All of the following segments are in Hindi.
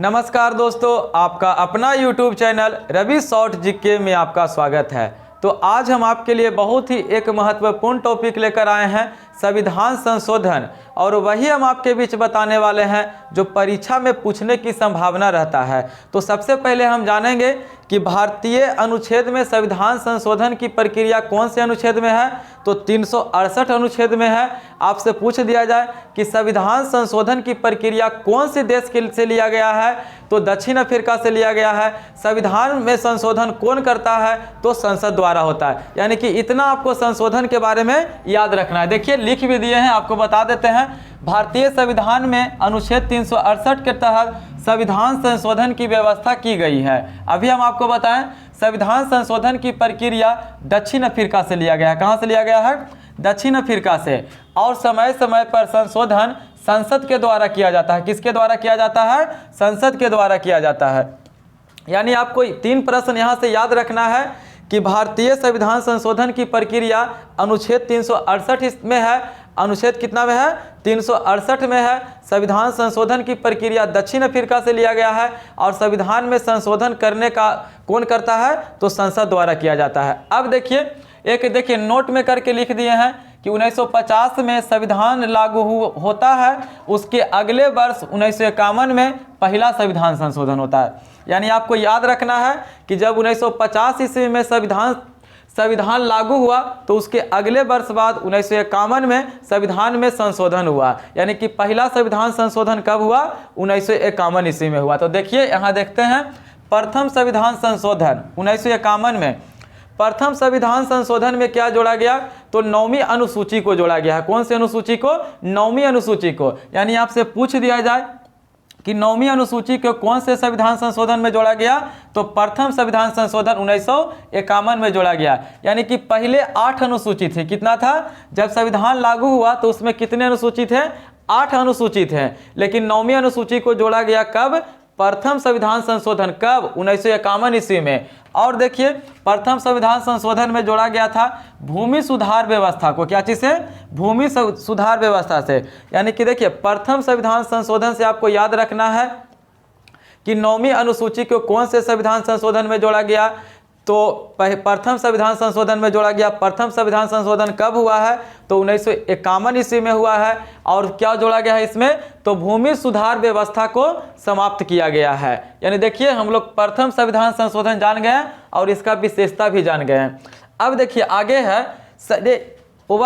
नमस्कार दोस्तों, आपका अपना YouTube channel Ravi short GK में आपका स्वागत है। तो आज हम आपके लिए बहुत ही एक महत्वपूर्ण टॉपिक लेकर आए हैं, संविधान संशोधन। और वही हम आपके बीच बताने वाले हैं जो परीक्षा में पूछने की संभावना रहता है। तो सबसे पहले हम जानेंगे कि भारतीय अनुच्छेद में संविधान संशोधन की प्रक्रिया कौन से अनुच्छेद में है। तो 368 अनुच्छेद में है। आपसे पूछ दिया जाए कि संविधान संशोधन की प्रक्रिया कौन से देश से लिया गया है, तो दक्षिण अफ्रीका से लिया गया है। संविधान में संशोधन कौन करता है, तो संसद द्वारा होता है। यानी कि इतना आपको संशोधन के बारे में याद रखना है। देखिए लिख भी दिए हैं, आपको बता देते हैं। भारतीय संविधान में अनुच्छेद 368 के तहत संविधान संशोधन की व्यवस्था की गई है। अभी हम आपको बताएं, संविधान संशोधन की प्रक्रिया दक्षिण अफ्रीका से लिया गया है। कहाँ से लिया गया है? दक्षिण अफ्रीका से। और समय समय पर संशोधन संसद के द्वारा किया जाता है। किसके द्वारा किया जाता है? संसद के द्वारा किया जाता है। यानी आपको 3 प्रश्न यहाँ से याद रखना है कि भारतीय संविधान संशोधन की प्रक्रिया अनुच्छेद 368 में है। अनुच्छेद कितना में है? 368 में है। संविधान संशोधन की प्रक्रिया दक्षिण अफ्रीका से लिया गया है। और संविधान में संशोधन करने का कौन करता है? तो संसद द्वारा किया जाता है। अब देखिए नोट में करके लिख दिए हैं कि 1950 में संविधान लागू होता है। उसके अगले वर्ष 1951 में पहला संविधान संशोधन होता है। यानी आपको याद रखना है कि जब 1950 ईस्वी में संविधान लागू हुआ तो उसके अगले वर्ष बाद 1951 में संविधान में संशोधन हुआ। यानी कि पहला संविधान संशोधन कब हुआ? 1951 ईस्वी में हुआ। तो देखिए यहाँ देखते हैं, प्रथम संविधान संशोधन 1951 में। प्रथम संविधान संशोधन में क्या जोड़ा गया? तो 9वीं अनुसूची को जोड़ा गया है। कौन सी अनुसूची को? 9वीं अनुसूची को। यानी आपसे पूछ दिया जाए कि 9वीं अनुसूची को कौन से संविधान संशोधन में जोड़ा गया, तो प्रथम संविधान संशोधन 1951 में जोड़ा गया। यानी कि पहले 8 अनुसूची थे। कितना था? जब संविधान लागू हुआ तो उसमें कितने अनुसूची थे? 8 अनुसूची थे। लेकिन 9वीं अनुसूची को जोड़ा गया कब? प्रथम संविधान संशोधन कब? 1951 ईस्वी में। और देखिए प्रथम संविधान संशोधन में जोड़ा गया था भूमि सुधार व्यवस्था को। क्या चीज़ से? भूमि सुधार व्यवस्था से। यानी कि देखिए प्रथम संविधान संशोधन से आपको याद रखना है कि 9वीं अनुसूची को कौन से संविधान संशोधन में जोड़ा गया, तो प्रथम संविधान संशोधन में जोड़ा गया। प्रथम संविधान संशोधन कब हुआ है? तो 1951 ईस्वी में हुआ है। और क्या जोड़ा गया है इसमें? तो भूमि सुधार व्यवस्था को समाप्त किया गया है। यानी देखिए हम लोग प्रथम संविधान संशोधन जान गए और इसका विशेषता भी जान गए हैं। अब देखिए आगे है,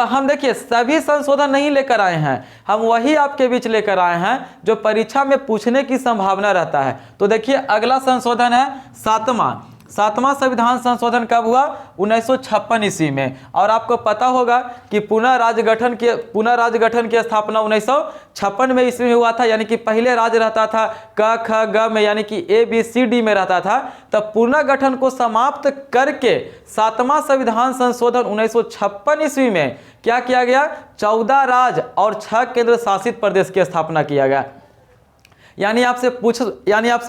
हम देखिए सभी संशोधन नहीं लेकर आए हैं, हम वही आपके बीच लेकर आए हैं जो परीक्षा में पूछने की संभावना रहता है। तो देखिए अगला संशोधन है सातवां संविधान संशोधन कब हुआ? 1956 ईस्वी में। और आपको पता होगा कि पुनः राजगठन की स्थापना 1956 में ईस्वी में हुआ था। यानी कि पहले राज्य रहता था क ख ग में, यानी कि ABCD में रहता था। तब पुनर्गठन को समाप्त करके 7वां संविधान संशोधन 1956 ईस्वी में क्या किया गया? 14 राज्य और 6 केंद्र शासित प्रदेश की स्थापना किया गया। यानी आपसे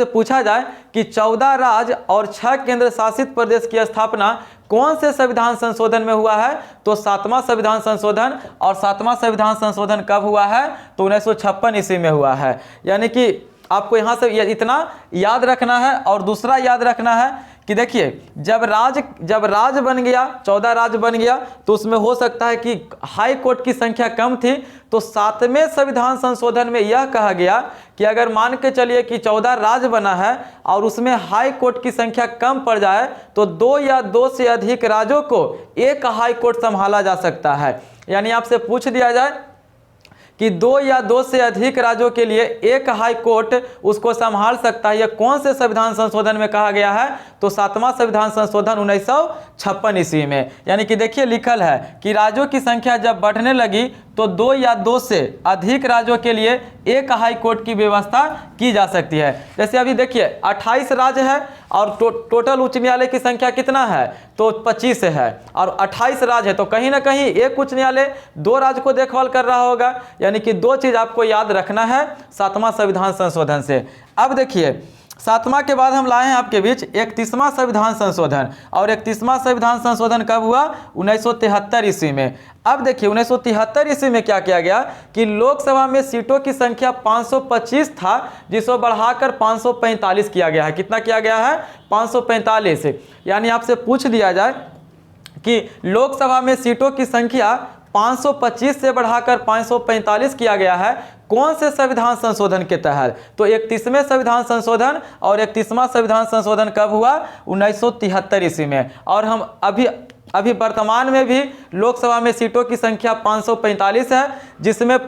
पूछा जाए कि 14 राज्य और 6 केंद्र शासित प्रदेश की स्थापना कौन से संविधान संशोधन में हुआ है, तो 7वां संविधान संशोधन। और 7वां संविधान संशोधन कब हुआ है? तो 1956 ईस्वी में हुआ है। यानी कि आपको यहाँ से इतना याद रखना है। और दूसरा याद रखना है कि देखिए जब राज्य बन गया, 14 राज्य बन गया, तो उसमें हो सकता है कि हाई कोर्ट की संख्या कम थी। तो 7वें संविधान संशोधन में यह कहा गया कि अगर मान के चलिए कि 14 राज्य बना है और उसमें हाई कोर्ट की संख्या कम पड़ जाए तो 2 या 2 से अधिक राज्यों को एक हाई कोर्ट संभाला जा सकता है। यानी आपसे पूछ दिया जाए कि 2 या 2 से अधिक राज्यों के लिए एक हाई कोर्ट उसको संभाल सकता है। यह कौन से संविधान संशोधन में कहा गया है? तो 7वां संविधान संशोधन 1956 ईस्वी में। यानी कि देखिए लिखल है कि राज्यों की संख्या जब बढ़ने लगी तो 2 या 2 से अधिक राज्यों के लिए एक हाई कोर्ट की व्यवस्था की जा सकती है। जैसे अभी देखिए 28 राज्य है और टोटल उच्च न्यायालय की संख्या कितना है? तो 25 है। और 28 राज्य है तो कहीं ना कहीं एक उच्च न्यायालय 2 राज्य को देखभाल कर रहा होगा। यानी कि 2 चीज़ आपको याद रखना है 7वां संविधान संशोधन से। अब देखिए 7वां के बाद हम लाए हैं आपके बीच 31वां संविधान संशोधन। और 31वां संविधान संशोधन कब हुआ? 1973 ईस्वी में। अब देखिए 1973 ईस्वी में क्या किया गया कि लोकसभा में सीटों की संख्या 525 था, जिसको बढ़ाकर 545 किया गया है। कितना किया गया है? 545। यानी आपसे पूछ लिया जाए कि लोकसभा में सीटों की संख्या 525 से बढ़ाकर 545 किया गया है, कौन से संविधान संशोधन के तहत? तो 31वें संविधान संशोधन। और 31वां संविधान संशोधन कब हुआ? 1973 ईस्वी में। और हम अभी वर्तमान में भी लोकसभा में सीटों की संख्या 545 है, जिसमें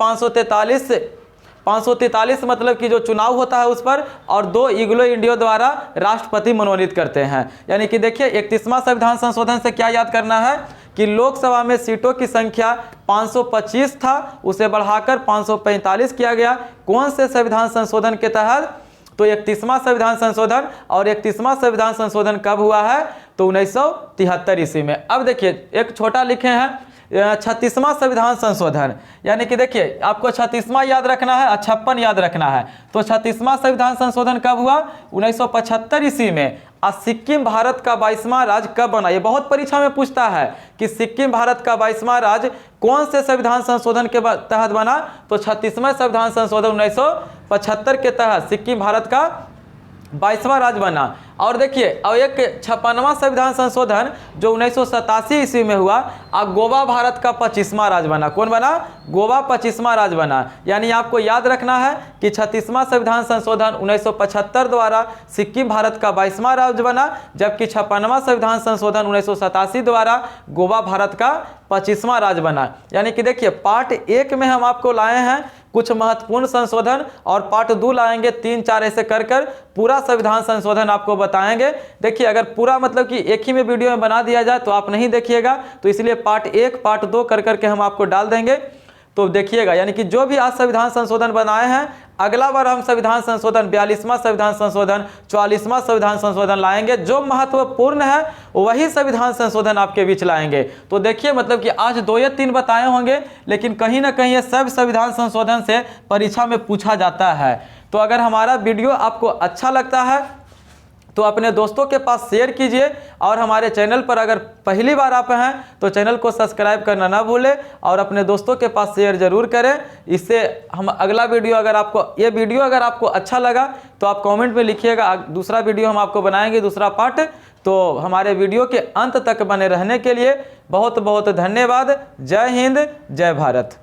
543 मतलब कि जो चुनाव होता है उस पर, और 2 एंग्लो इंडिया द्वारा राष्ट्रपति मनोनीत करते हैं। यानी कि देखिए 31वां संविधान संशोधन से क्या याद करना है कि लोकसभा में सीटों की संख्या 525 था, उसे बढ़ाकर 545 किया गया। कौन से संविधान संशोधन के तहत? तो 31वां संविधान संशोधन। और 31वां संविधान संशोधन कब हुआ है? तो 1973 ईस्वी में। अब देखिए एक छोटा लिखे हैं 36वां संविधान संशोधन। यानी कि देखिए आपको 36वां याद रखना है, 56 याद रखना है। तो 36वां संविधान संशोधन कब हुआ? 1975 ईस्वी में। और सिक्किम भारत का 22वां राज्य कब बना? ये बहुत परीक्षा में पूछता है कि सिक्किम भारत का 22वां राज्य कौन से संविधान संशोधन के तहत बना? तो 36वां संविधान संशोधन 1975 के तहत सिक्किम भारत का 22वां राज्य बना। और देखिए और एक 56वां संविधान संशोधन जो 1987 ईस्वी में हुआ, और गोवा भारत का 25वां राज्य बना। कौन बना? गोवा 25वां राज्य बना। यानी आपको याद रखना है कि 36वां संविधान संशोधन 1975 द्वारा सिक्किम भारत का 22वां राज्य बना, जबकि 56वां संविधान संशोधन 1987 द्वारा गोवा भारत का 25वां राज्य बना। यानी कि देखिए पार्ट 1 में हम आपको लाए हैं कुछ महत्वपूर्ण संशोधन, और पार्ट 2 लाएंगे 3, 4 ऐसे कर पूरा संविधान संशोधन आपको बताएंगे। देखिए अगर पूरा मतलब कि एक ही में वीडियो में बना दिया जाए तो आप नहीं देखिएगा, तो इसलिए पार्ट 1 पार्ट 2 कर करके हम आपको डाल देंगे, तो देखिएगा। यानी कि जो भी आज संविधान संशोधन बनाए हैं, अगला बार हम संविधान संशोधन 42वां संविधान संशोधन, 44वां संविधान संशोधन लाएंगे। जो महत्वपूर्ण है वही संविधान संशोधन आपके बीच लाएंगे। तो देखिए मतलब कि आज 2 या 3 बताए होंगे, लेकिन कहीं ना कहीं ये सब संविधान संशोधन से परीक्षा में पूछा जाता है। तो अगर हमारा वीडियो आपको अच्छा लगता है तो अपने दोस्तों के पास शेयर कीजिए, और हमारे चैनल पर अगर पहली बार आप हैं तो चैनल को सब्सक्राइब करना ना भूलें, और अपने दोस्तों के पास शेयर जरूर करें। इससे हम अगला वीडियो ये वीडियो अगर आपको अच्छा लगा तो आप कमेंट में लिखिएगा, दूसरा वीडियो हम आपको बनाएंगे, दूसरा पार्ट। तो हमारे वीडियो के अंत तक बने रहने के लिए बहुत बहुत धन्यवाद। जय हिंद, जय भारत।